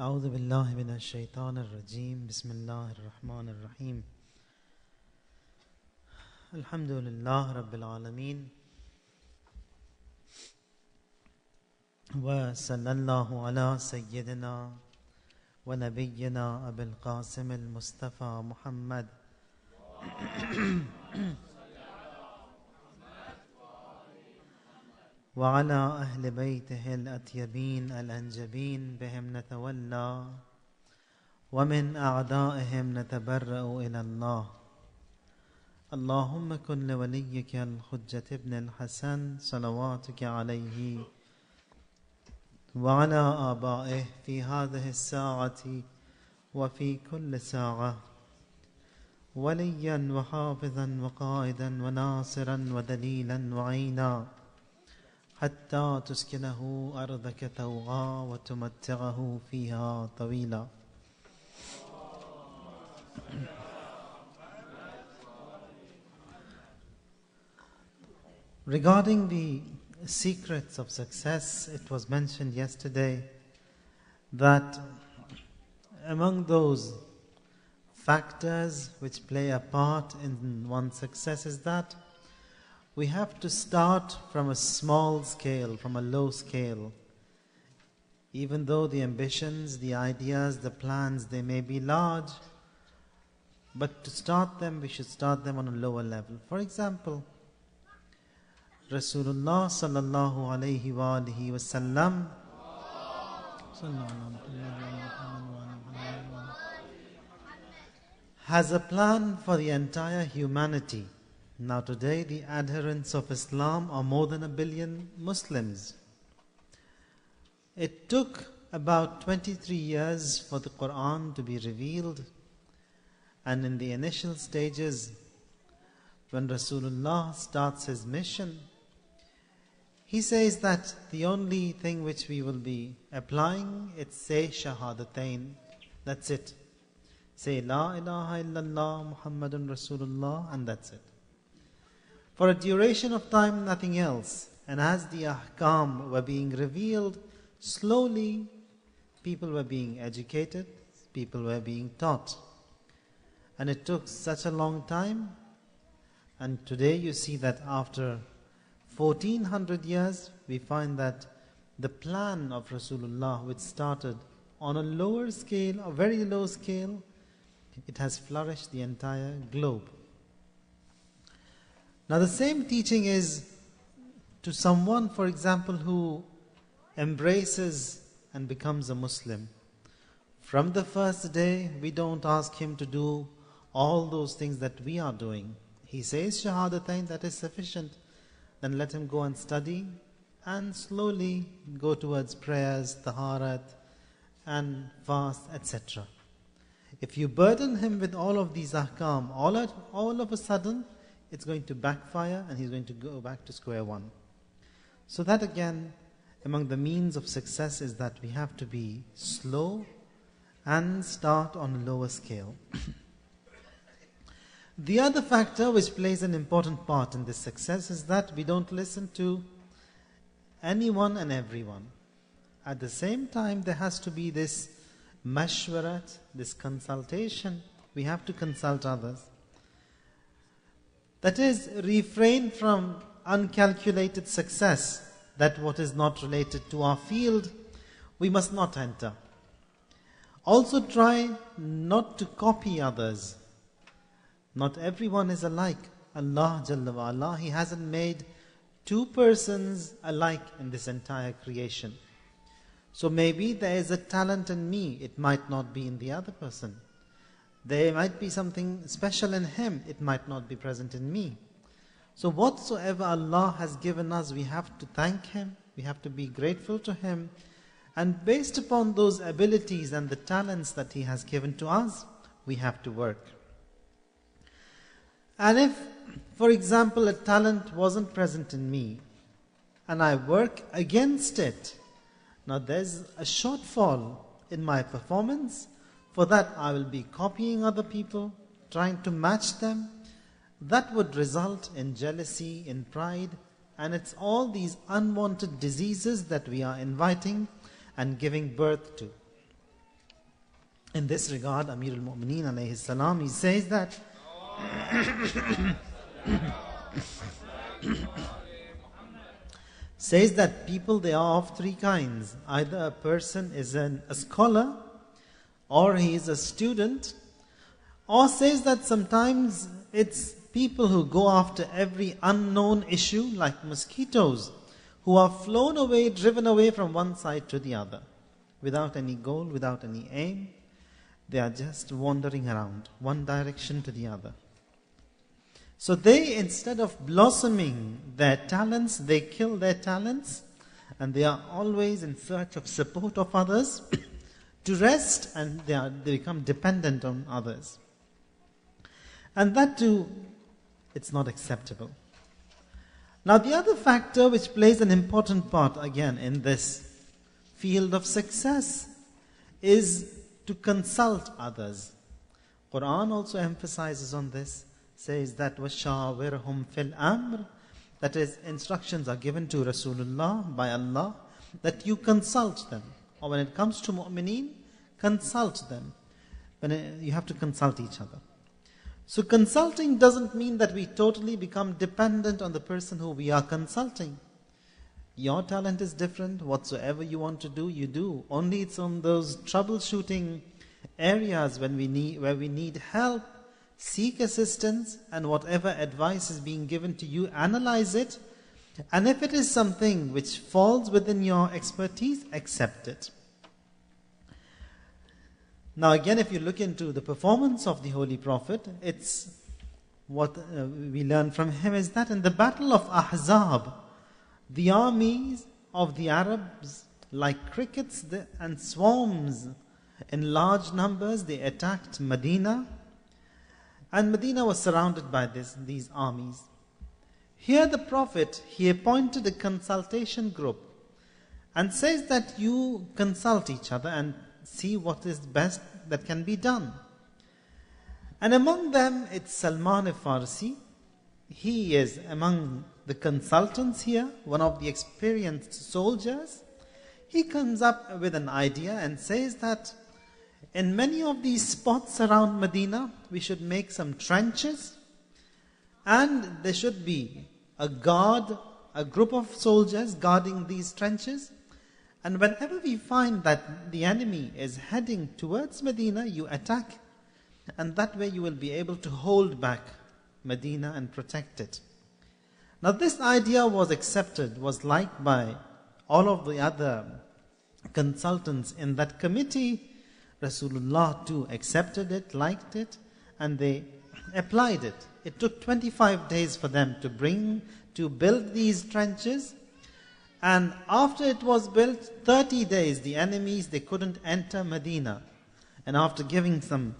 أعوذ بالله من الشيطان الرجيم بسم الله الرحمن الرحيم الحمد لله رب العالمين وصلى الله على سيدنا ونبينا أبي القاسم المصطفى محمد وعلى أهل بيته الأطيبين الأنجبين بهم نتولى ومن أعدائهم نتبرأ إلى الله اللهم كن لوليك الحجة ابن الحسن صلواتك عليه وعلى آبائه في هذه الساعة وفي كل ساعة وليا وحافظا وقائدا وناصرا ودليلا وعينا حتى تسكنه أرضك طوعا وتمتعه فيها طويلا. Regarding the secrets of success, it was mentioned yesterday that among those factors which play a part in one's success is that we have to start from a small scale, from a low scale. Even though the ambitions, the ideas, the plans, they may be large, but to start them, we should start them on a lower level. For example, Rasulullah sallallahu alayhi wa alihi wa sallam has a plan for the entire humanity. Now today the adherents of Islam are more than 1 billion Muslims. It took about 23 years for the Quran to be revealed, and in the initial stages when Rasulullah starts his mission, he says that the only thing which we will be applying, it's say Shahadatain, that's it. Say La ilaha illallah Muhammadun Rasulullah, and that's it. For a duration of time, nothing else. And as the ahkam were being revealed, slowly people were being educated, people were being taught. And it took such a long time. And today you see that after 1400 years, we find that the plan of Rasulullah, which started on a lower scale, a very low scale, it has flourished the entire globe. Now the same teaching is to someone, for example, who embraces and becomes a Muslim. From the first day, we don't ask him to do all those things that we are doing. He says Shahadatain, that is sufficient. Then let him go and study and slowly go towards prayers, taharat and fast, etc. If you burden him with all of these ahkam, all of a sudden, it's going to backfire and he's going to go back to square one. So that again, among the means of success is that we have to be slow and start on a lower scale. The other factor which plays an important part in this success is that we don't listen to anyone and everyone. At the same time, there has to be this mashwarat, this consultation. We have to consult others. That is, refrain from uncalculated success, that what is not related to our field, we must not enter. Also try not to copy others. Not everyone is alike. Allah Jalla wa Ala, He hasn't made two persons alike in this entire creation. So maybe there is a talent in me, it might not be in the other person. There might be something special in him, it might not be present in me. So whatsoever Allah has given us, we have to thank Him, we have to be grateful to Him, and based upon those abilities and the talents that He has given to us, we have to work. And if, for example, a talent wasn't present in me, and I work against it, now there's a shortfall in my performance. For that, I will be copying other people, trying to match them. That would result in jealousy, in pride, And it's all these unwanted diseases that we are inviting and giving birth to. In this regard, Amir al-Mu'mineen alayhi salam, he says that says that people, they are of three kinds. Either a person is a scholar, or he is a student, or says that sometimes it's people who go after every unknown issue, like mosquitoes, who are flown away, driven away from one side to the other, without any goal, without any aim. They are just wandering around, one direction to the other. So they, instead of blossoming their talents, they kill their talents, and they are always in search of support of others to rest, and they become dependent on others. And that too, it's not acceptable. Now the other factor which plays an important part again in this field of success is to consult others. Quran also emphasizes on this, says that وَشَاوِرْهُمْ فِي الْأَمْرِ, that is, instructions are given to Rasulullah by Allah that you consult them. Or when it comes to mu'mineen, consult them. You have to consult each other. So consulting doesn't mean that we totally become dependent on the person who we are consulting. Your talent is different. Whatsoever you want to do, you do. Only it's on those troubleshooting areas where we need help, seek assistance, and whatever advice is being given to you, analyze it. And if it is something which falls within your expertise, accept it. Now again, if you look into the performance of the Holy Prophet, it's what we learn from him is that in the battle of Ahzab, the armies of the Arabs, like crickets and swarms in large numbers, they attacked Medina, and Medina was surrounded by these armies. Here the Prophet, he appointed a consultation group and says that you consult each other and see what is best that can be done. And among them, it's Salman al-Farsi. He is among the consultants here, one of the experienced soldiers. He comes up with an idea and says that in many of these spots around Medina, we should make some trenches, and there should be a guard, a group of soldiers guarding these trenches. And whenever we find that the enemy is heading towards Medina, you attack, and that way you will be able to hold back Medina and protect it. Now this idea was accepted, was liked by all of the other consultants in that committee. Rasulullah too accepted it, liked it, and they applied it. It took 25 days for them to build these trenches. And after it was built, 30 days, the enemies, they couldn't enter Medina. And after giving some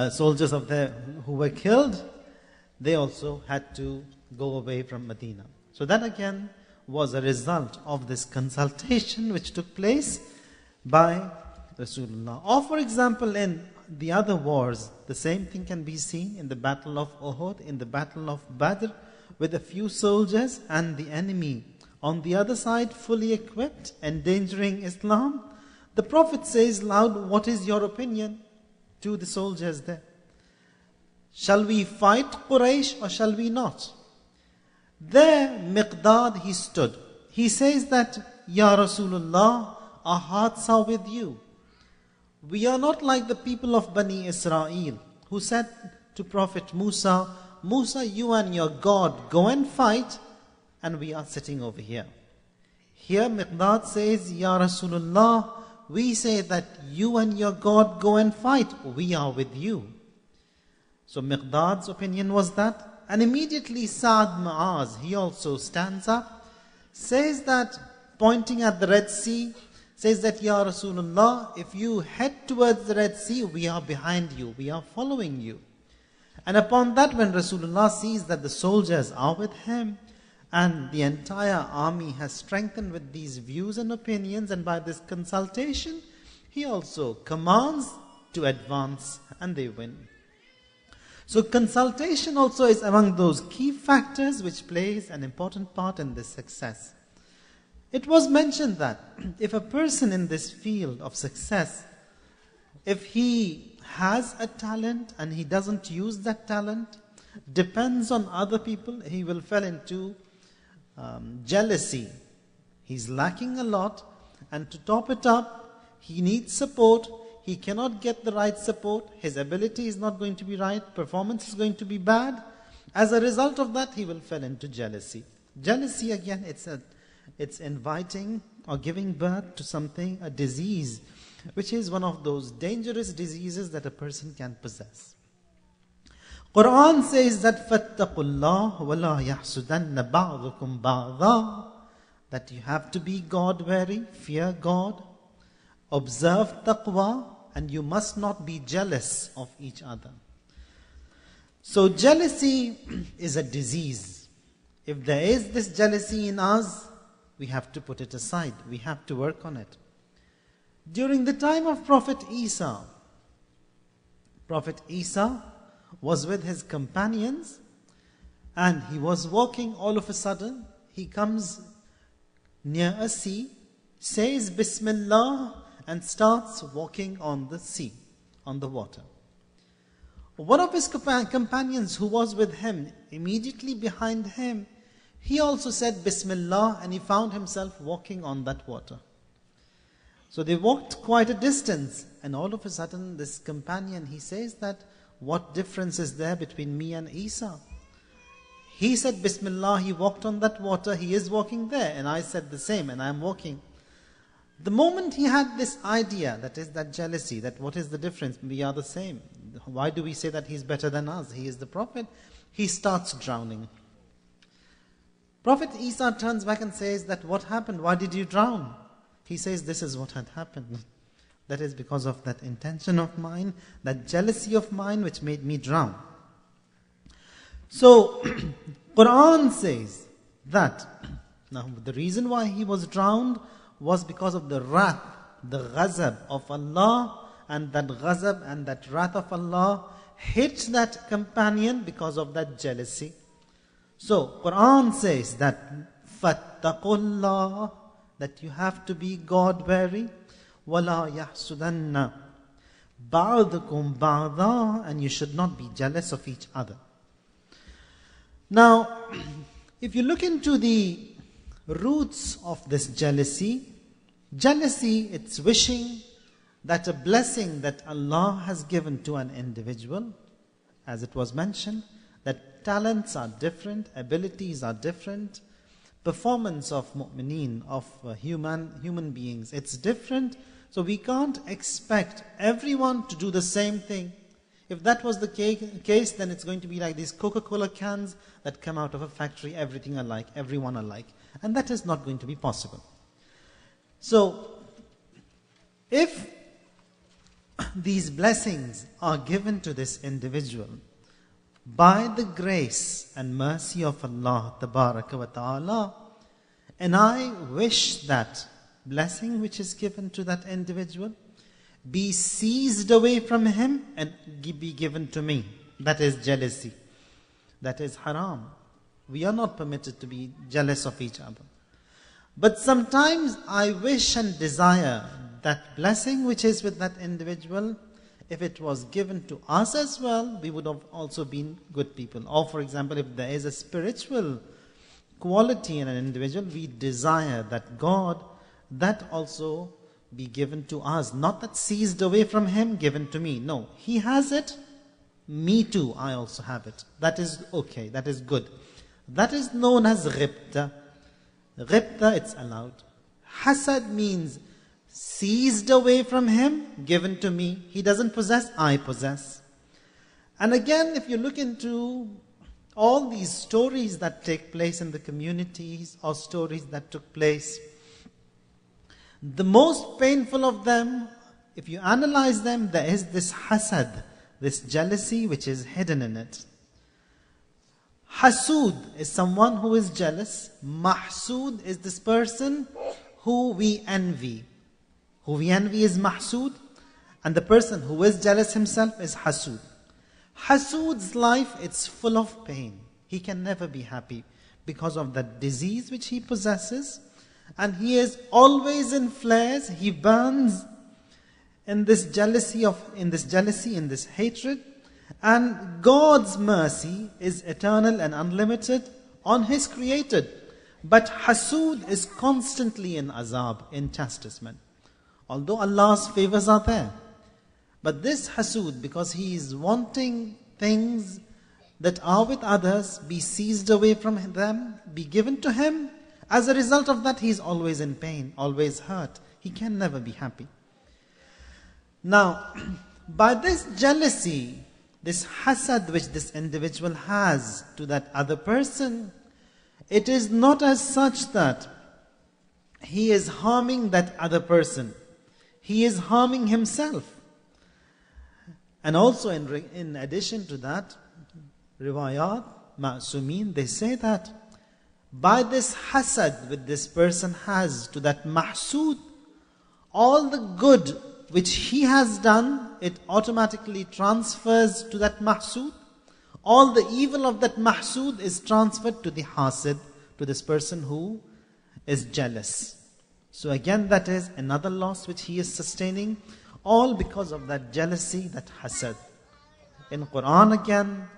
soldiers of there who were killed, they also had to go away from Medina. So that again was a result of this consultation which took place by Rasulullah. Or for example, in the other wars, the same thing can be seen in the battle of Uhud, in the battle of Badr, with a few soldiers and the enemy on the other side fully equipped, endangering Islam. The Prophet says loud, what is your opinion to the soldiers there? Shall we fight Quraysh or shall we not? There, Miqdad, he stood. He says that, Ya Rasulullah, our hearts are with you. We are not like the people of Bani Israel who said to Prophet Musa, Musa, you and your God go and fight, and we are sitting over here. Here Miqdad says, Ya Rasulullah, we say that you and your God go and fight, we are with you. So Miqdad's opinion was that. And immediately Sa'd Mu'az, he also stands up, says that, pointing at the Red Sea, says that, Ya Rasulullah, if you head towards the Red Sea, we are behind you, we are following you. And upon that, when Rasulullah sees that the soldiers are with him, and the entire army has strengthened with these views and opinions, and by this consultation, he also commands to advance, and they win. So consultation also is among those key factors which plays an important part in this success. It was mentioned that if a person in this field of success, if he has a talent and he doesn't use that talent, depends on other people, he will fall into jealousy. He's lacking a lot, and to top it up, he needs support. He cannot get the right support. His ability is not going to be right. Performance is going to be bad. As a result of that, he will fall into jealousy. Jealousy, again, it's inviting or giving birth to something, a disease, which is one of those dangerous diseases that a person can possess. Quran says that فَاتَّقُوا اللَّهَ وَلَا يَحْسُدَنَّ بَعْضُكُمْ بَعْضًا, that you have to be God-wary, fear God, observe taqwa, and you must not be jealous of each other. So jealousy is a disease. If there is this jealousy in us, we have to put it aside. We have to work on it. During the time of Prophet Isa was with his companions, and he was walking. All of a sudden, he comes near a sea, says Bismillah, and starts walking on the sea, on the water. One of his companions who was with him, immediately behind him, he also said Bismillah, and he found himself walking on that water. So they walked quite a distance, and all of a sudden this companion, he says that, what difference is there between me and Isa? He said Bismillah, he walked on that water, he is walking there, and I said the same, and I am walking. The moment he had this idea, that is that jealousy, that what is the difference? We are the same. Why do we say that he's better than us? He is the Prophet. He starts drowning. Prophet Isa turns back and says that, what happened? Why did you drown? He says, this is what had happened. That is because of that intention of mine, that jealousy of mine which made me drown. So, Quran says that, now the reason why he was drowned was because of the wrath, the ghazab of Allah, and that ghazab and that wrath of Allah hit that companion because of that jealousy. So, Quran says that, فَاتَّقُوا اللَّهَ, that you have to be God-wary, وَلَا يَحْسُدَنَّ بَعْضُكُمْ بَعْضًا, and you should not be jealous of each other. Now, if you look into the roots of this jealousy, it's wishing that a blessing that Allah has given to an individual, as it was mentioned, that talents are different, abilities are different, performance of mu'mineen, of human beings, it's different. So we can't expect everyone to do the same thing. If that was the case, then it's going to be like these Coca-Cola cans that come out of a factory, everything alike, everyone alike. And that is not going to be possible. So, if these blessings are given to this individual by the grace and mercy of Allah Tabaraka wa Ta'ala, and I wish that blessing which is given to that individual be seized away from him and be given to me. That is jealousy. That is haram. We are not permitted to be jealous of each other. But sometimes I wish and desire that blessing which is with that individual, if it was given to us as well, we would have also been good people. Or for example, if there is a spiritual quality in an individual, we desire that God, that also be given to us. Not that seized away from him, given to me. No, he has it, me too, I also have it. That is okay, that is good. That is known as ghibta. Ghibta, it's allowed. Hasad means seized away from him, given to me. He doesn't possess, I possess. And again, if you look into all these stories that take place in the communities, or stories that took place, the most painful of them, if you analyze them, there is this hasad, this jealousy which is hidden in it. Hasud is someone who is jealous. Mahsud is this person who we envy. Who we envy is mahsud, and the person who is jealous himself is hasud. Hasood's life, it's full of pain. He can never be happy because of that disease which he possesses. And he is always in flares. He burns in this jealousy, in this hatred. And God's mercy is eternal and unlimited on His created. But Hasood is constantly in azab, in chastisement. Although Allah's favors are there. But this Hasood, because he is wanting things that are with others, be seized away from them, be given to him. As a result of that, he is always in pain, always hurt. He can never be happy. Now, by this jealousy, this hasad which this individual has to that other person, it is not as such that he is harming that other person. He is harming himself. And also in addition to that, riwayat, ma'sumin, they say that by this hasad which this person has to that mahsood, all the good which he has done, it automatically transfers to that mahsood. All the evil of that mahsood is transferred to the hasid, to this person who is jealous. So again, that is another loss which he is sustaining, all because of that jealousy, that hasad. In Quran again,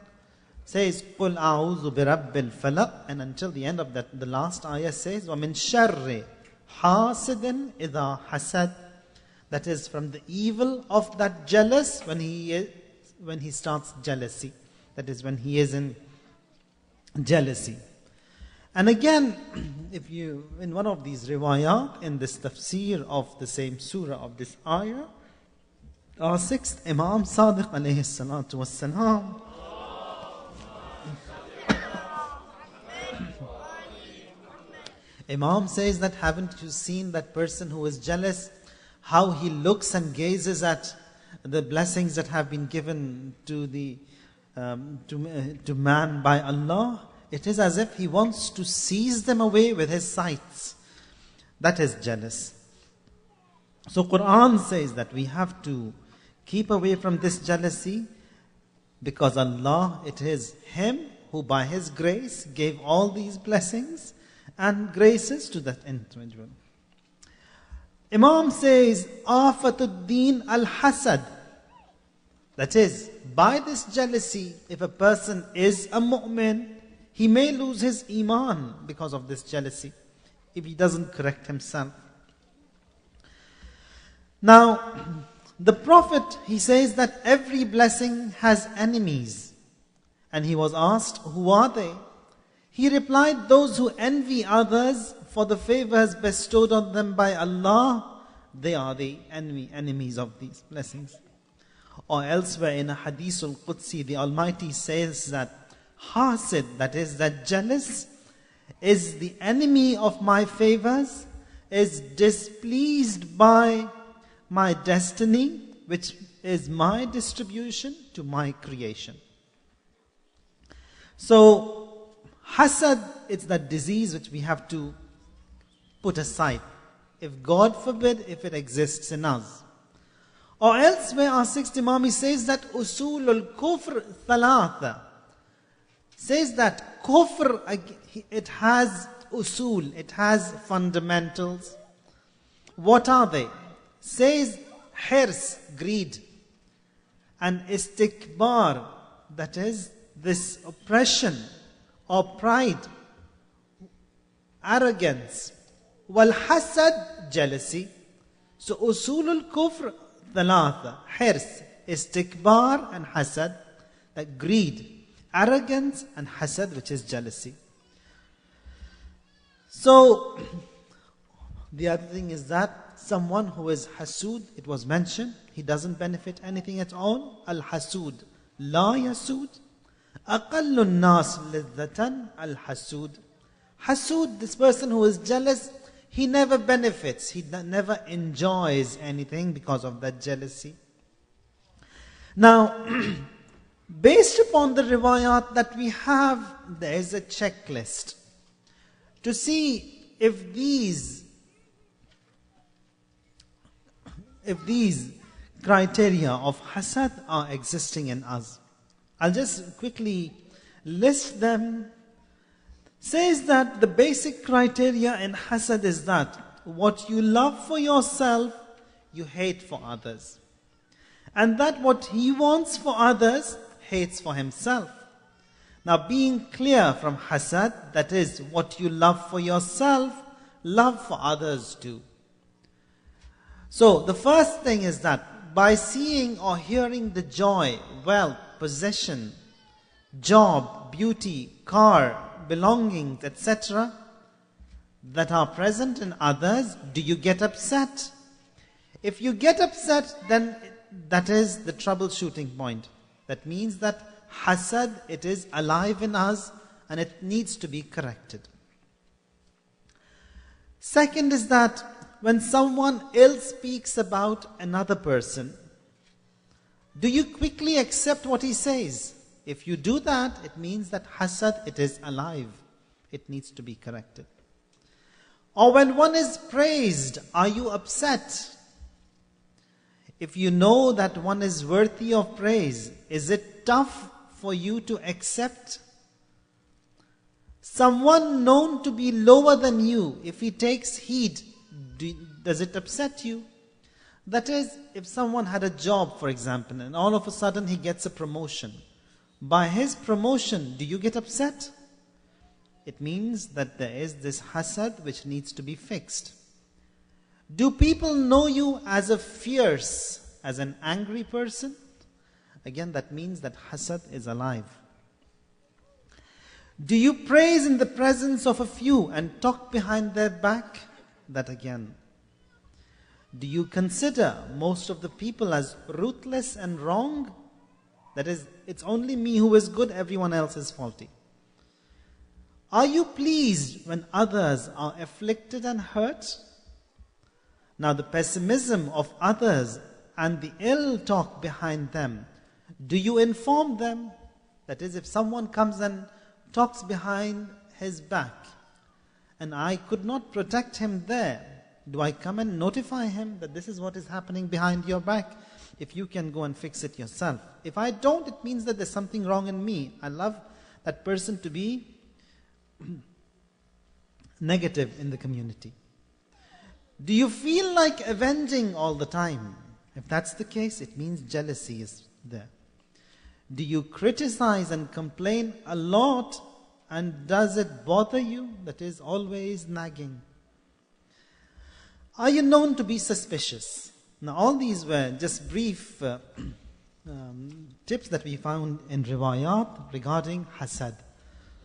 says, قُلْ أَعُوذُ بِرَبِّ الْفَلَقِ, and until the end of that, the last ayah says, وَمِنْ شَرِّ حَاسِدٍ إِذَا حَسَدٍ. That is from the evil of that jealous when he starts jealousy. That is when he is in jealousy. And again, if you, in one of these riwayat, in this tafsir of the same surah of this ayah, our sixth Imam Sadiq alayhi salatu wassalam, Imam says that, haven't you seen that person who is jealous, how he looks and gazes at the blessings that have been given to man by Allah? It is as if he wants to seize them away with his sights. That is jealous. So Quran says that we have to keep away from this jealousy, because Allah, it is Him who by His grace gave all these blessings and graces to that individual. Imam says, Afatuddin al-Hasad. That is, by this jealousy, if a person is a mu'min, he may lose his iman because of this jealousy, if he doesn't correct himself. Now, the Prophet, he says that every blessing has enemies. And he was asked, who are they? He replied, those who envy others for the favors bestowed on them by Allah, they are the enemies of these blessings. Or elsewhere in a Hadithul Qudsi, the Almighty says that hasid, that is, that jealous, is the enemy of my favors, is displeased by my destiny, which is my distribution to my creation. So, hasad, it's that disease which we have to put aside. If God forbid, if it exists in us. Or elsewhere, our sixth Imam, he says that usulul kufr thalatha. Says that kufr, it has usul, it has fundamentals. What are they? Says hirs, greed, and istikbar, that is this oppression or pride, arrogance, wal hasad, jealousy. So usulul kufr thalatha, hirs, istikbar and hasad, that greed, arrogance and hasad, which is jealousy. So the other thing is that someone who is hasood, it was mentioned, he doesn't benefit anything at all. Al-hasood la yasud. Aqallun nas lidzatan al-hasood. Hasood, this person who is jealous, he never benefits, he never enjoys anything because of that jealousy. Now, based upon the riwayat that we have, there is a checklist to see if these criteria of hasad are existing in us. I'll just quickly list them. Says that the basic criteria in hasad is that what you love for yourself, you hate for others. And that what he wants for others, hates for himself. Now being clear from hasad, that is what you love for yourself, love for others too. So the first thing is that by seeing or hearing the joy, wealth, possession, job, beauty, car, belongings, etc., that are present in others, do you get upset? If you get upset, then that is the troubleshooting point. That means that hasad, it is alive in us and it needs to be corrected. Second is that when someone ill speaks about another person, do you quickly accept what he says? If you do that, it means that hasad, it is alive. It needs to be corrected. Or when one is praised, are you upset? If you know that one is worthy of praise, is it tough for you to accept? Someone known to be lower than you, if he takes heed, does it upset you? That is, if someone had a job, for example, and all of a sudden he gets a promotion. By his promotion, do you get upset? It means that there is this hasad which needs to be fixed. Do people know you as a fierce, as an angry person? Again, that means that hasad is alive. Do you praise in the presence of a few and talk behind their back? That again. Do you consider most of the people as ruthless and wrong? That is, it's only me who is good, everyone else is faulty. Are you pleased when others are afflicted and hurt? Now the pessimism of others and the ill talk behind them, do you inform them? That is, if someone comes and talks behind his back and I could not protect him there, do I come and notify him that this is what is happening behind your back? If you can go and fix it yourself. If I don't, it means that there's something wrong in me. I love that person to be negative in the community. Do you feel like avenging all the time? If that's the case, it means jealousy is there. Do you criticize and complain a lot, and does it bother you? That is always nagging. Are you known to be suspicious? Now all these were just brief tips that we found in riwayat regarding hasad.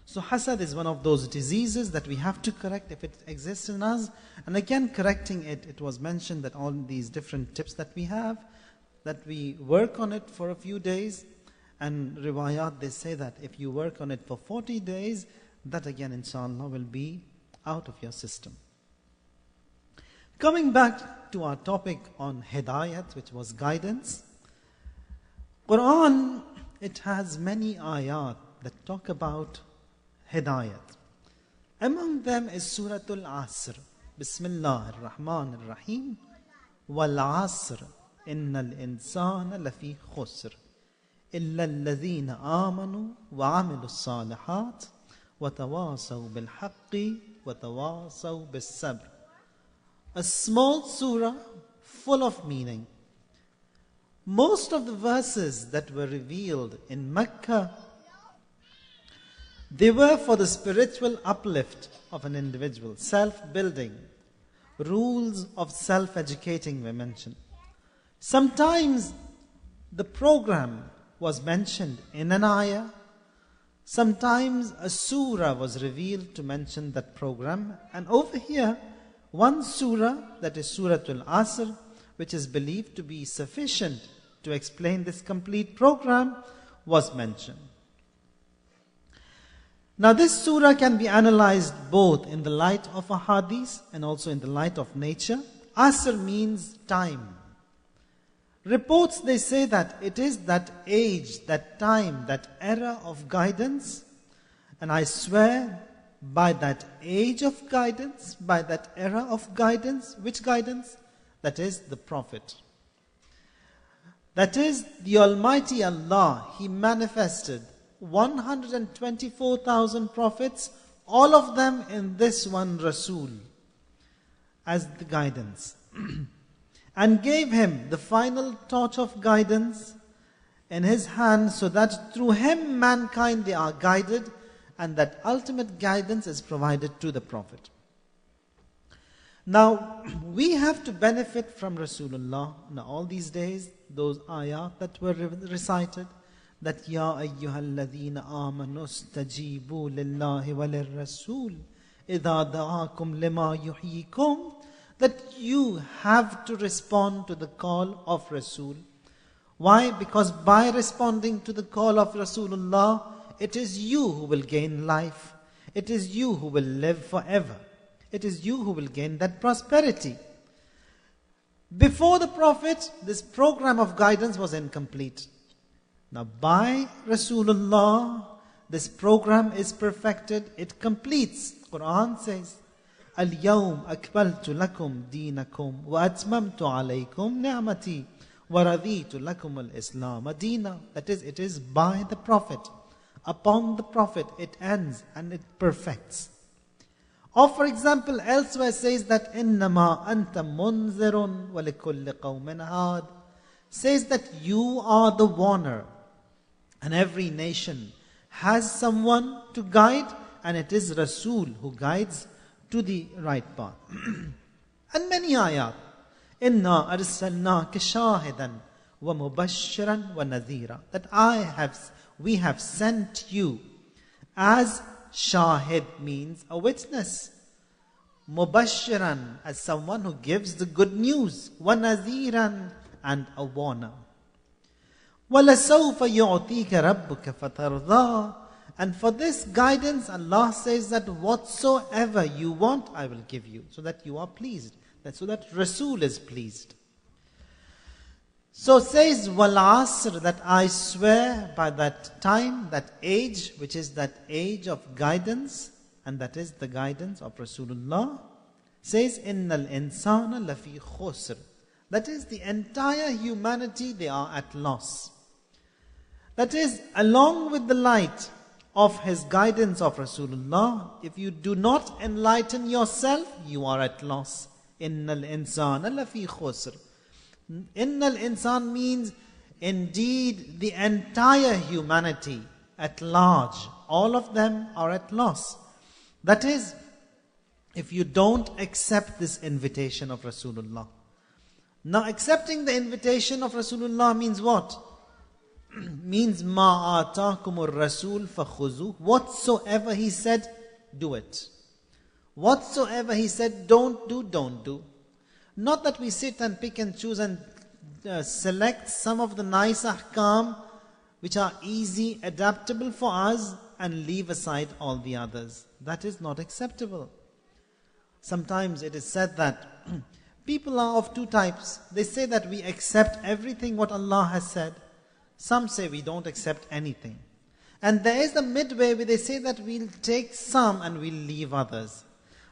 So hasad is one of those diseases that we have to correct if it exists in us. And again, correcting it, it was mentioned that all these different tips that we have, that we work on it for a few days. And riwayat, they say that if you work on it for 40 days, that again, inshallah, will be out of your system. Coming back to our topic on hidayat, which was guidance. Quran, it has many ayat that talk about hidayat. Among them is Suratul Asr. Bismillah ar-Rahman ar-Rahim. Wal Asr. Innal insana lafi khusr. Illa alladhina amanu wa amilu salihat. Wa tawasaw bil haqqi. Wa tawasaw bis sabr. A small surah full of meaning. Most of the verses that were revealed in Mecca, they were for the spiritual uplift of an individual, self-building, rules of self-educating were mentioned. Sometimes the program was mentioned in an ayah, sometimes a surah was revealed to mention that program, and over here, one surah, that is Suratul Asr, which is believed to be sufficient to explain this complete program, was mentioned. Now this surah can be analyzed both in the light of a hadith and also in the light of nature. Asr means time. Reports, they say that it is that age, that time, that era of guidance. And I swear by that age of guidance, by that era of guidance, which guidance? That is the Prophet. That is, the Almighty Allah, He manifested 124,000 prophets, all of them in this one Rasul, as the guidance. And gave him the final torch of guidance in his hand, so that through him mankind they are guided, and that ultimate guidance is provided to the Prophet. Now, we have to benefit from Rasulullah. Now, all these days, those ayat that were recited, that Ya ayyuhalladhina amanu stajibu lillahi walir rasul idha da'akum lima yuhyikum, that you have to respond to the call of Rasul. Why? Because by responding to the call of Rasulullah, it is you who will gain life. It is you who will live forever. It is you who will gain that prosperity. Before the Prophet, this program of guidance was incomplete. Now by Rasulullah, this program is perfected, it completes. Quran says, Al-yawm akmaltu lakum deenakum wa atmamtu alaykum ni'mati wa raditu lakum al-islam deena. That is, it is by the Prophet. Upon the Prophet it ends and it perfects. Or for example, elsewhere says that إِنَّمَا أَنْتَ مُنذِرٌ وَلِكُلِّ قَوْمٍ هَادٍ, says that you are the warner, and every nation has someone to guide, and it is Rasul who guides to the right path. And many ayat. إِنَّا أَرْسَلْنَاكَ شَاهِدًا وَمُبَشِّرًا وَنَذِيرًا, that we have sent you as Shahid, means a witness. Mubashiran, as someone who gives the good news. Wa nadhiran, and a warner. وَلَسَوْفَ يُعْطِيكَ رَبُّكَ فَتَرْضَى, and for this guidance, Allah says that whatsoever you want, I will give you, so that you are pleased, so that Rasul is pleased. So says Wal Asr, that I swear by that time, that age, which is that age of guidance, and that is the guidance of Rasulullah. Says Innal insana lafi khusr, that is the entire humanity, they are at loss. That is, along with the light of his guidance of Rasulullah, if you do not enlighten yourself, you are at loss. Innal insana lafi khusr. Innal insan means indeed the entire humanity at large, all of them are at loss. That is, if you don't accept this invitation of Rasulullah. Now accepting the invitation of Rasulullah means what? Means ma ataakumur rasul fakhuzu. Whatsoever he said, do it. Whatsoever he said, don't do, don't do. Not that we sit and pick and choose and select some of the nice ahkam which are easy, adaptable for us, and leave aside all the others. That is not acceptable. Sometimes it is said that people are of two types. They say that we accept everything what Allah has said. Some say we don't accept anything. And there is a midway where they say that we'll take some and we'll leave others.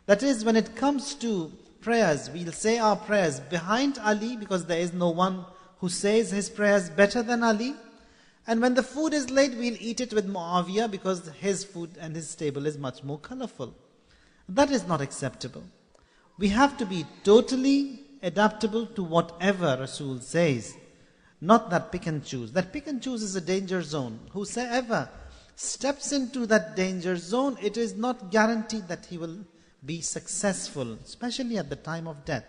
That is, when it comes to prayers, we'll say our prayers behind Ali, because there is no one who says his prayers better than Ali. And when the food is laid, we'll eat it with Muawiyah, because his food and his table is much more colorful. That is not acceptable. We have to be totally adaptable to whatever Rasul says. Not that pick and choose. That pick and choose is a danger zone. Whosoever steps into that danger zone, it is not guaranteed that he will be successful, especially at the time of death.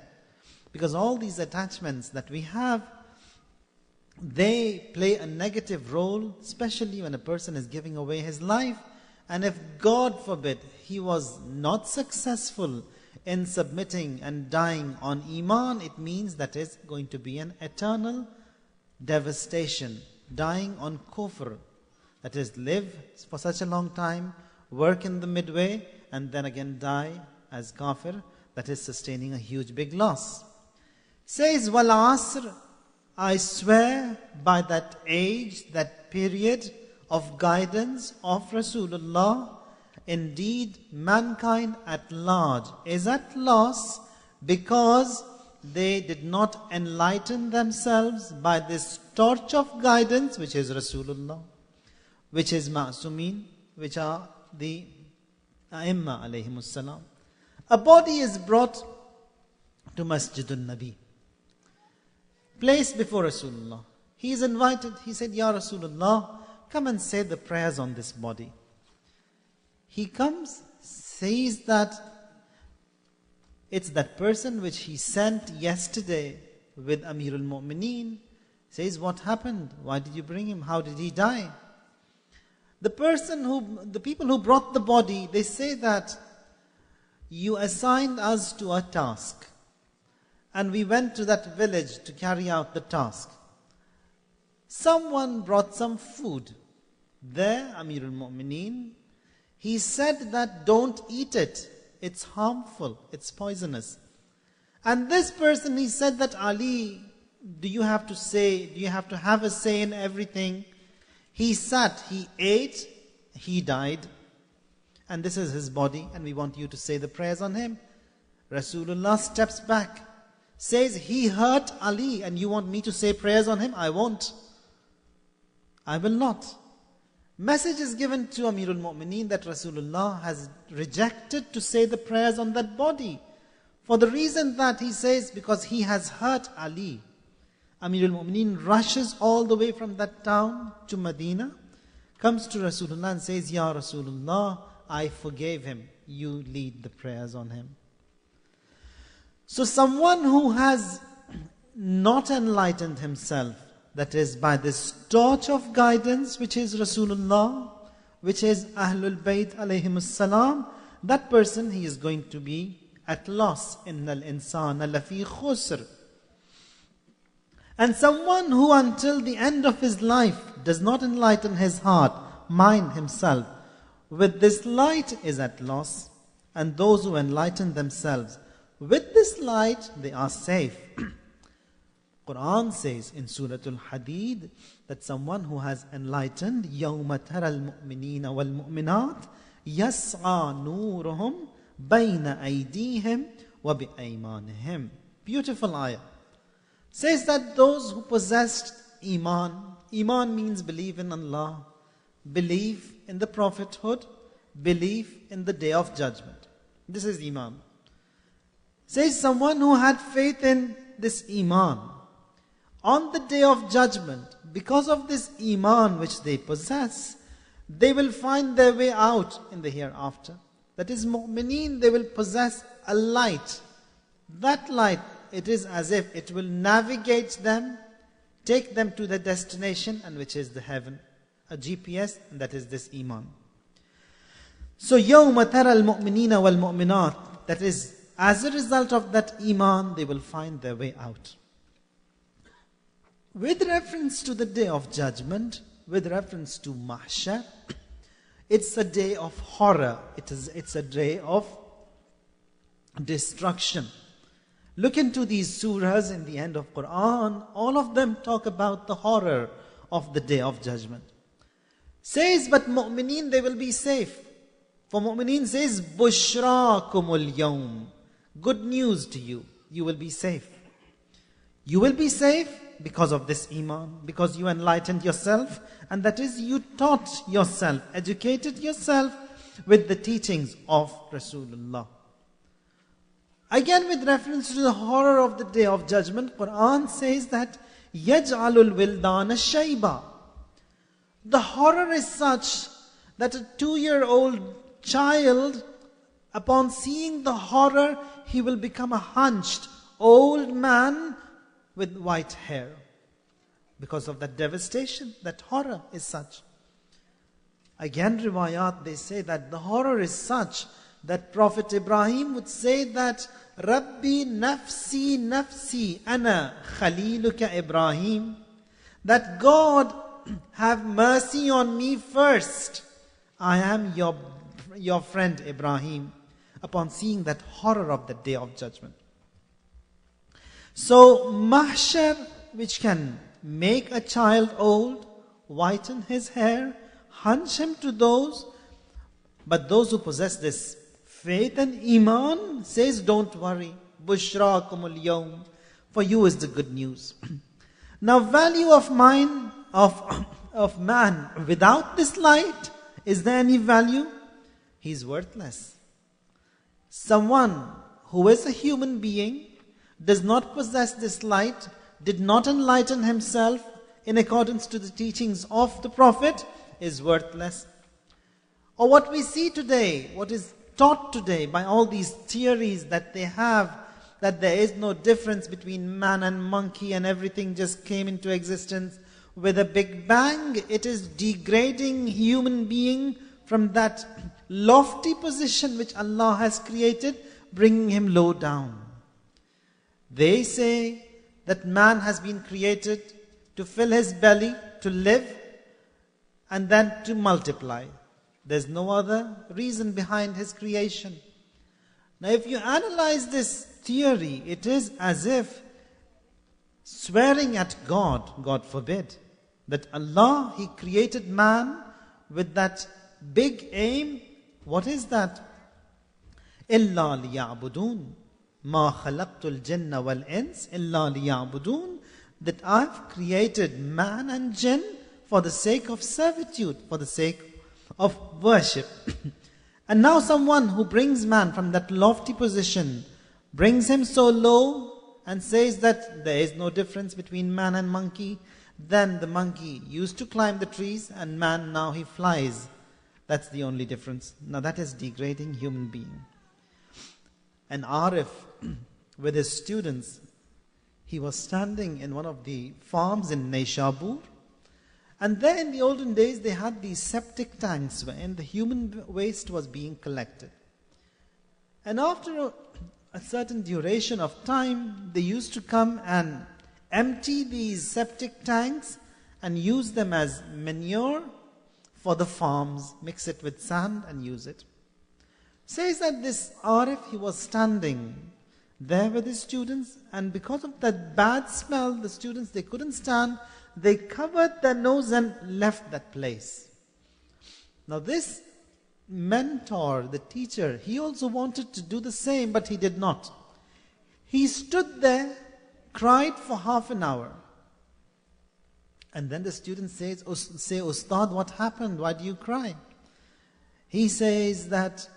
Because all these attachments that we have, they play a negative role, especially when a person is giving away his life. And if, God forbid, he was not successful in submitting and dying on Iman, it means that is going to be an eternal devastation. Dying on kufr, that is, live for such a long time, work in the midway, and then again die as kafir, that is sustaining a huge big loss. Says Wal Asr, I swear by that age, that period of guidance of Rasulullah, indeed mankind at large is at loss, because they did not enlighten themselves by this torch of guidance, which is Rasulullah, which is Ma'sumin, which are the A'imma alayhimus salam. A body is brought to Masjidun Nabi, placed before Rasulullah. He is invited. He said, Ya Rasulullah, come and say the prayers on this body. He comes, says that it's that person which he sent yesterday with Amirul Mu'mineen. Says, what happened? Why did you bring him? How did he die? The people who brought the body, they say that you assigned us to a task. And we went to that village to carry out the task. Someone brought some food. There, Amirul Mu'mineen, he said that don't eat it. It's harmful. It's poisonous. And this person, he said that, Ali, do you have to have a say in everything? He sat, he ate, he died. And this is his body, and we want you to say the prayers on him. Rasulullah steps back, says, he hurt Ali, and you want me to say prayers on him? I won't. I will not. Message is given to Amirul Mu'mineen that Rasulullah has rejected to say the prayers on that body. For the reason that he says, because he has hurt Ali. Amirul Mu'mineen rushes all the way from that town to Medina, comes to Rasulullah and says, Ya Rasulullah, I forgave him. You lead the prayers on him. So someone who has not enlightened himself, that is by this torch of guidance, which is Rasulullah, which is Ahlul Bayt alayhimus salam, that person, he is going to be at loss. Innal insana lafi khusr. And someone who until the end of his life does not enlighten his heart, mind, himself, with this light is at loss. And those who enlighten themselves with this light, they are safe. Quran says in Surah Al-Hadid that someone who has enlightened, يَوْمَ تَرَى الْمُؤْمِنِينَ وَالْمُؤْمِنَاتِ يَسْعَى نُورُهُمْ بَيْنَ أَيْدِيهِمْ وَبِأَيْمَانِهِمْ. Beautiful ayah. Says that those who possessed Iman, Iman means believe in Allah, believe in the prophethood, believe in the day of judgment. This is Iman. Says someone who had faith in this Iman, on the day of judgment, because of this Iman which they possess, they will find their way out in the hereafter. That is, Mu'mineen, they will possess a light. That light, it is as if it will navigate them, take them to the destination, and which is the heaven. A GPS, and that is this Iman. So, يَوْمَ تَرَى الْمُؤْمِنِينَ وَالْمُؤْمِنَاتِ, that is, as a result of that Iman, they will find their way out. With reference to the day of judgment, with reference to Mahshar, it's a day of horror. It's a day of destruction. Look into these surahs in the end of Quran. All of them talk about the horror of the day of judgment. Says, but mu'mineen, they will be safe. For mu'mineen says, Bushrakumul yawm. Good news to you. You will be safe. You will be safe because of this Iman, because you enlightened yourself, and that is, you taught yourself, educated yourself with the teachings of Rasulullah. Again, with reference to the horror of the day of judgment, Quran says that يَجْعَلُ الْوِلْدَانَ الشَّيْبَةِ. The horror is such that a 2-year-old child, upon seeing the horror, he will become a hunched old man with white hair. Because of that devastation, that horror is such. Again, riwayat, they say that the horror is such that Prophet Ibrahim would say that, Rabbi nafsi nafsi ana khaliluka Ibrahim. That God, have mercy on me first. I am your friend Ibrahim. Upon seeing that horror of the day of judgment. So, mahshar, which can make a child old, whiten his hair, hunch him to those, but those who possess this faith and Iman says, don't worry, bushrakumul yawm, For you is the good news. Now value of mind of man without this light, is there any value? He's worthless. Someone who is a human being, does not possess this light, did not enlighten himself in accordance to the teachings of the Prophet, is worthless. Or what we see today, what is taught today by all these theories that they have, that there is no difference between man and monkey and everything just came into existence with a big bang. It is degrading human being from that lofty position which Allah has created, bringing him low down. They say that man has been created to fill his belly, to live, and then to multiply. There's no other reason behind his creation. Now if you analyze this theory, it is as if swearing at God, God forbid, that Allah, He created man with that big aim. What is that? إِلَّا لِيَعْبُدُونَ مَا خَلَقْتُ الْجِنَّ وَالْإِنسِ إِلَّا لِيَعْبُدُونَ, that I've created man and jinn for the sake of servitude, for the sake of worship. And now someone who brings man from that lofty position, brings him so low and says that there is no difference between man and monkey. Then the monkey used to climb the trees and man now he flies. That's the only difference. Now that is degrading human being. An Arif with his students, he was standing in one of the farms in Nayshabur. And there in the olden days they had these septic tanks wherein the human waste was being collected. And after a certain duration of time, they used to come and empty these septic tanks and use them as manure for the farms, mix it with sand and use it. Says that this Arif, he was standing there with his students, and because of that bad smell, the students, they couldn't stand. They covered their nose and left that place. Now this mentor, the teacher, he also wanted to do the same, but he did not. He stood there, cried for half an hour. And then the student say, Ustad, what happened? Why do you cry? He says that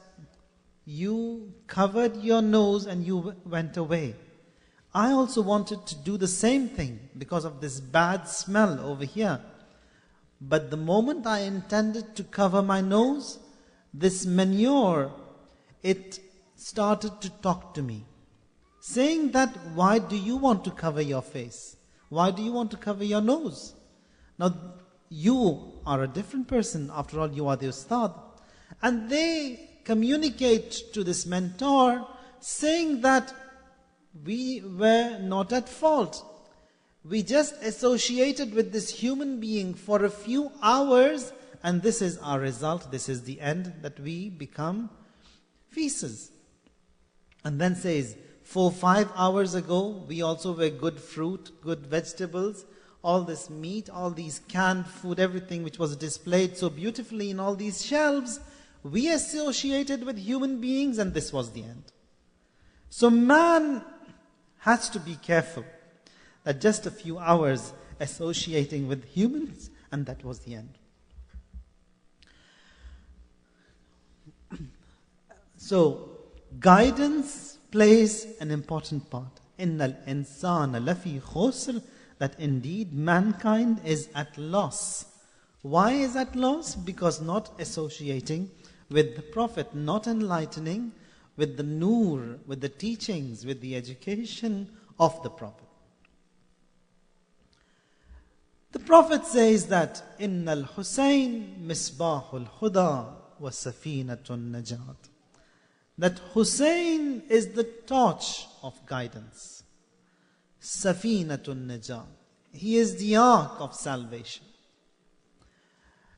you covered your nose and you went away. I also wanted to do the same thing because of this bad smell over here. But the moment I intended to cover my nose, this manure, it started to talk to me, saying that, why do you want to cover your face? Why do you want to cover your nose? Now, you are a different person. After all, you are the Ustad. And they communicate to this mentor, saying that we were not at fault. We just associated with this human being for a few hours, and this is our result, this is the end, that we become feces. And then says, 4-5 hours ago, we also were good fruit, good vegetables, all this meat, all these canned food, everything which was displayed so beautifully in all these shelves, we associated with human beings, and this was the end. So man has to be careful that just a few hours associating with humans, and that was the end. So guidance plays an important part. Innal insana lafi khusr, that indeed mankind is at loss. Why is at loss? Because not associating with the Prophet, not enlightening with the noor, with the teachings, with the education of the Prophet. The Prophet says that Innal Hussein misbahul huda wa safinatun najat. That Hussein is the torch of guidance. Safinatun najat. He is the ark of salvation.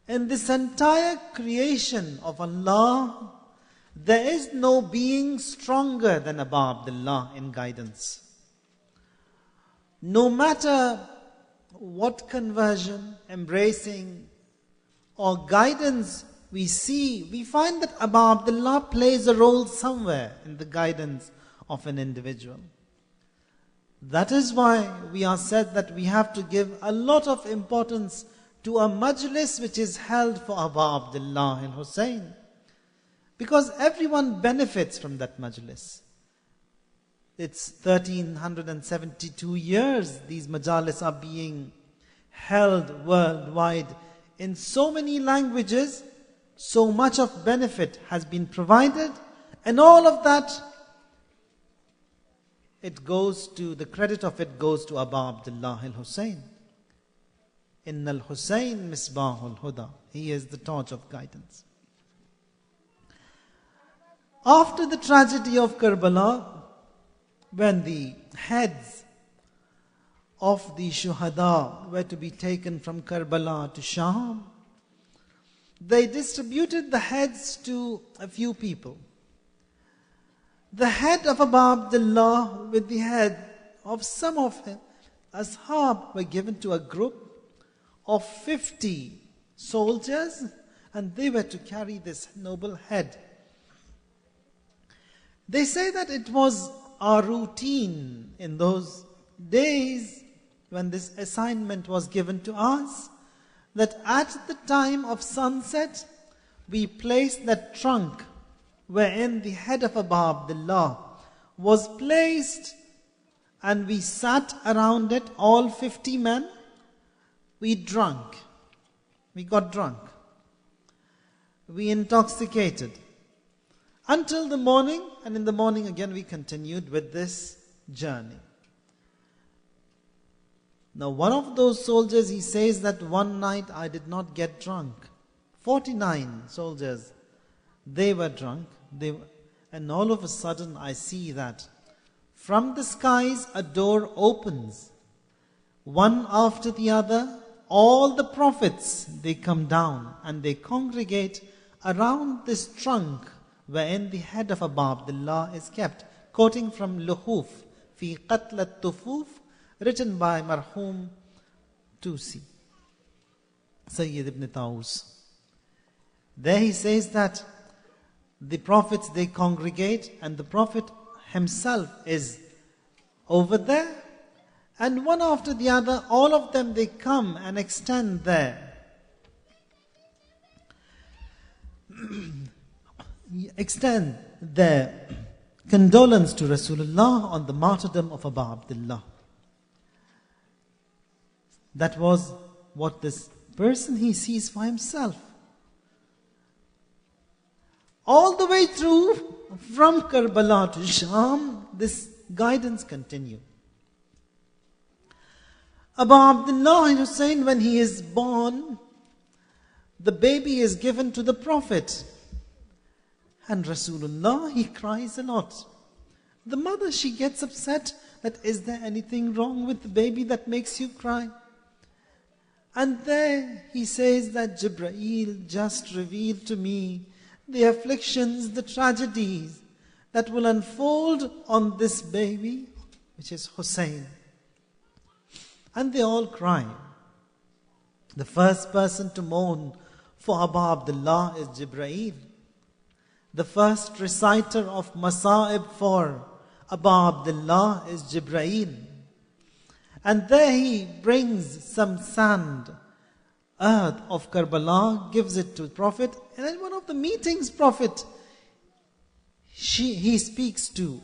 In this entire creation of Allah, there is no being stronger than Abu Abdullah in guidance. No matter what conversion, embracing, or guidance we see, we find that Abu Abdullah plays a role somewhere in the guidance of an individual. That is why we are said that we have to give a lot of importance to a majlis which is held for Abu Abdullah al-Hussein. Because everyone benefits from that majlis. It's 1372 years these majalis are being held worldwide in so many languages. So much of benefit has been provided, and all of that, the credit of it goes to Abu Abdullah al-Hussein. Inna al-Hussein misbahul huda. He is the torch of guidance. After the tragedy of Karbala, when the heads of the shuhada were to be taken from Karbala to Sham, they distributed the heads to a few people. The head of Abu Abdullah with the head of some of his ashab were given to a group of 50 soldiers, and they were to carry this noble head. They say that it was our routine in those days when this assignment was given to us, that at the time of sunset, we placed that trunk wherein the head of Abu Abdullah was placed, and we sat around it, all 50 men. We got drunk. We intoxicated until the morning, and in the morning again we continued with this journey. Now one of those soldiers, he says that one night I did not get drunk. 49 soldiers, they were drunk. And all of a sudden I see that from the skies a door opens. One after the other, all the prophets, they come down and they congregate around this trunk wherein the head of Abu Abdullah is kept. Quoting from Luhuf, Fi Qatl al-Tufuf, written by Marhum Tusi, Sayyid ibn Taus. There he says that the prophets, they congregate, and the prophet himself is over there, and one after the other, all of them, they come and extend their condolence to Rasulullah on the martyrdom of Abu Abdullah. That was what this person, he sees for himself. All the way through, from Karbala to Sham, this guidance continued. Abu Abdullah al-Hussein, when he is born, the baby is given to the Prophet. And Rasulullah, he cries a lot. The mother, she gets upset that, is there anything wrong with the baby that makes you cry? And there he says that Jibreel just revealed to me the afflictions, the tragedies that will unfold on this baby, which is Hussein. And they all cry. The first person to mourn for Abu Abdullah is Jibreel. The first reciter of Masa'ib for Abu Abdullah is Jibreel. And there he brings some sand, earth of Karbala, gives it to the Prophet. And in one of the meetings, Prophet, he speaks to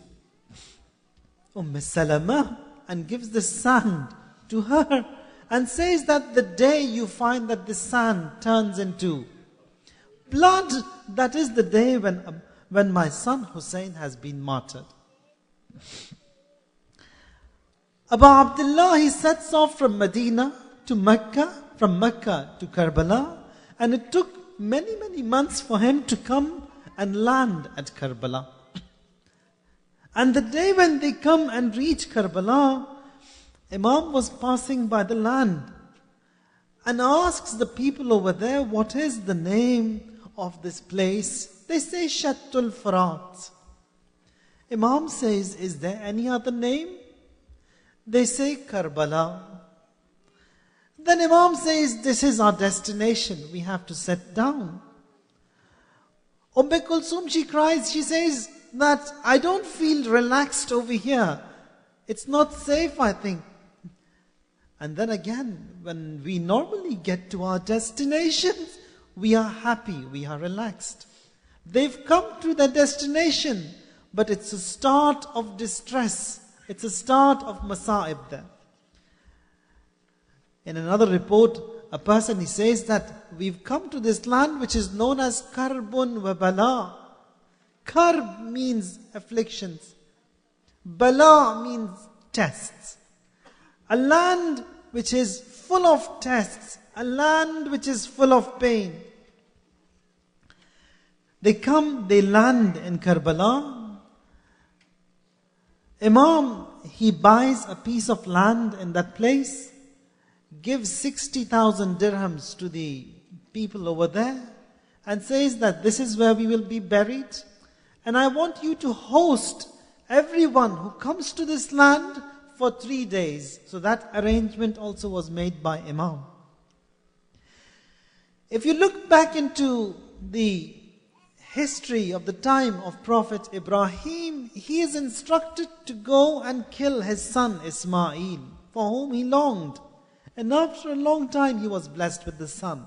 Salama and gives the sand to her and says that the day you find that the sand turns into blood, that is the day when my son Hussein has been martyred. Abu Abdullah, he sets off from Medina to Mecca, from Mecca to Karbala, and it took many, many months for him to come and land at Karbala. And the day when they come and reach Karbala, Imam was passing by the land and asks the people over there, what is the name of this place? They say Shattul Farat. Imam says, is there any other name? They say Karbala. Then Imam says, this is our destination. We have to set down. Kulsum, she cries, she says that I don't feel relaxed over here. It's not safe, I think. And then again, when we normally get to our destinations, we are happy, we are relaxed. They've come to their destination, but it's a start of distress. It's a start of masa'ib there. In another report, a person, he says that we've come to this land which is known as Karbun wa Bala. Karb means afflictions. Bala means tests. A land which is full of tests. A land which is full of pain. They land in Karbala. Imam, he buys a piece of land in that place, gives 60,000 dirhams to the people over there, and says that this is where we will be buried. And I want you to host everyone who comes to this land for 3 days. So that arrangement also was made by Imam. If you look back into the history of the time of Prophet Ibrahim, he is instructed to go and kill his son Ismail, for whom he longed. And after a long time, he was blessed with the son.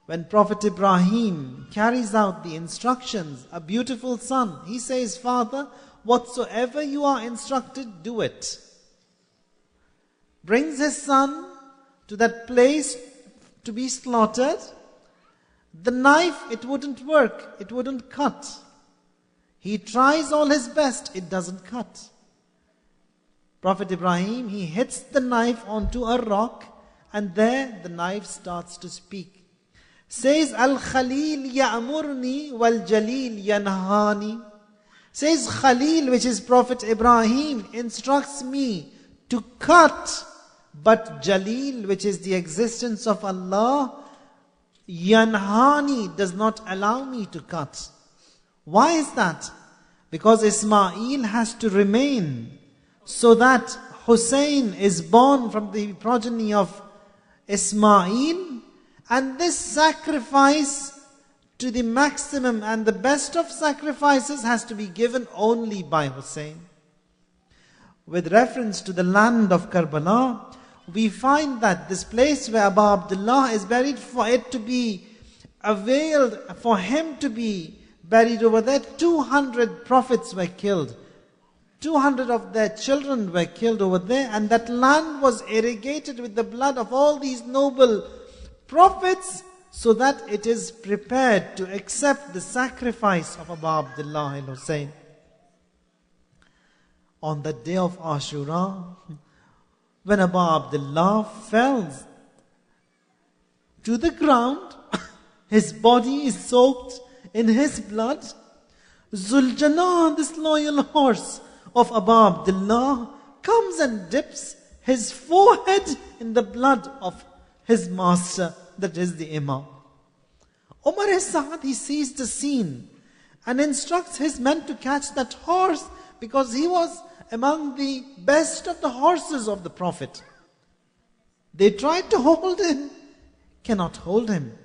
When Prophet Ibrahim carries out the instructions, a beautiful son, he says, Father, whatsoever you are instructed, do it. Brings his son to that place to be slaughtered. The knife, it wouldn't work, it wouldn't cut. He tries all his best, it doesn't cut. Prophet Ibrahim, he hits the knife onto a rock, and there the knife starts to speak. Says, Al-Khalil ya'murni wal-Jalil yanhani. Says Khalil, which is Prophet Ibrahim, instructs me to cut, but Jalil, which is the existence of Allah, yanhani, does not allow me to cut. Why is that? Because Ismail has to remain, so that Hussein is born from the progeny of Ismail, and this sacrifice to the maximum and the best of sacrifices has to be given only by Hussein. With reference to the land of Karbala, we find that this place where Abu Abdullah is buried, for it to be availed, for him to be buried over there, 200 prophets were killed. 200 of their children were killed over there, and that land was irrigated with the blood of all these noble prophets, so that it is prepared to accept the sacrifice of Abu Abdullah al-Hussein. On the day of Ashura, when Abu Abdullah fell to the ground, his body is soaked in his blood. Zuljanah, this loyal horse of Abu Abdullah, comes and dips his forehead in the blood of his master, that is the Imam. Umar Sa'ad, he sees the scene and instructs his men to catch that horse, because he was among the best of the horses of the Prophet. They tried to hold him, cannot hold him.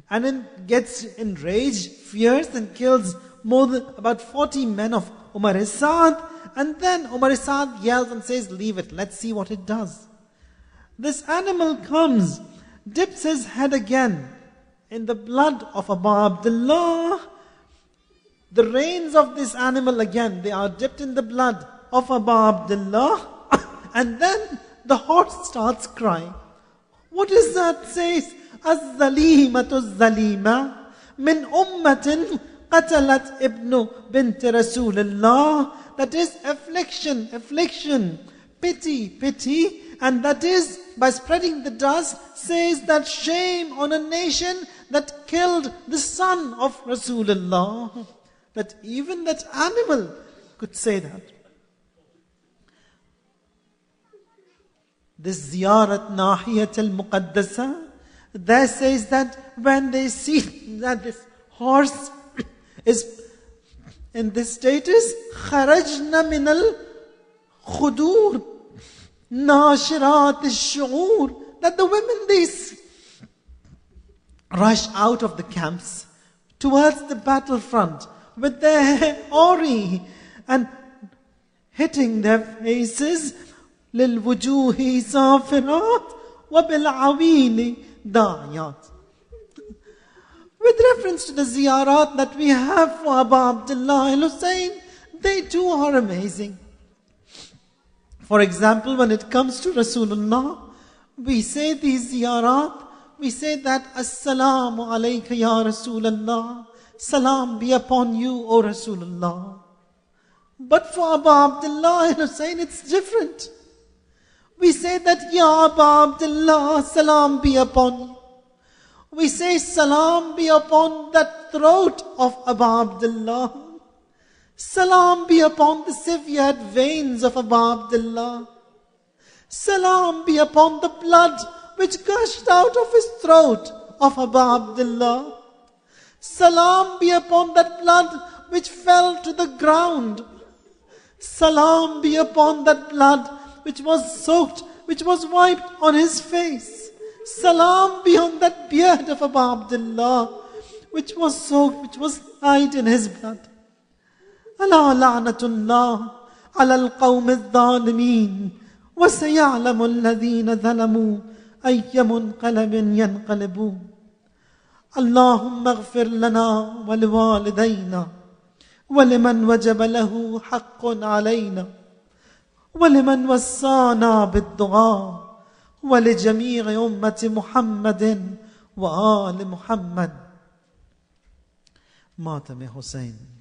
And then gets enraged, fierce, and kills more than about 40 men of Umar Sa'ad. And then Umar Sa'ad yells and says, leave it, let's see what it does. This animal comes, dips his head again in the blood of Abu Abdullah. The reins of this animal again, they are dipped in the blood of Abu Abdullah. And then the horse starts crying. What is that? Says, Az-zalimatu zalima min ummatin qatalat ibnu bint Rasulullah. That is affliction, affliction, pity, pity. And that is, by spreading the dust, says that shame on a nation that killed the son of Rasulullah. That even that animal could say that. This ziyarat nahiyat al-muqaddasa, there says that when they see that this horse is in this status, kharajna min al-khudur, nashirat al-shu'ur, that the women, they rush out of the camps towards the battlefront with their ori and hitting their faces. لِلْوُجُوهِ صَافِرَاتٍ وَبِالْعَوِيلِ دَاعِيَاتٍ. With reference to the ziyarat that we have for Abu Abdullah al-Hussein, they too are amazing. For example, when it comes to Rasulullah, we say these ziyarat, we say that Assalamu alayka ya Rasulullah, salam be upon you, O Rasulullah. But for Abu Abdullah al-Hussein, it's different. We say that Ya Abu Abdullah, salam be upon you. We say salam be upon that throat of Abu Abdullah. Salam be upon the severed veins of Abu Abdullah. Salam be upon the blood which gushed out of his throat of Abu Abdullah. Salam be upon that blood which fell to the ground. Salam be upon that blood which was soaked, which was wiped on his face. Salam be on that beard of Abu Abdullah, which was soaked, which was dyed in his blood. ألا لعنة الله على القوم الظالمين وسيعلم الذين ظلموا أي منقلب ينقلبون. اللهم اغفر لنا ولوالدينا ولمن وجب له حق علينا ولمن وصانا بالدعاء ولجميع أمة محمد وآل محمد. ماتم حسين.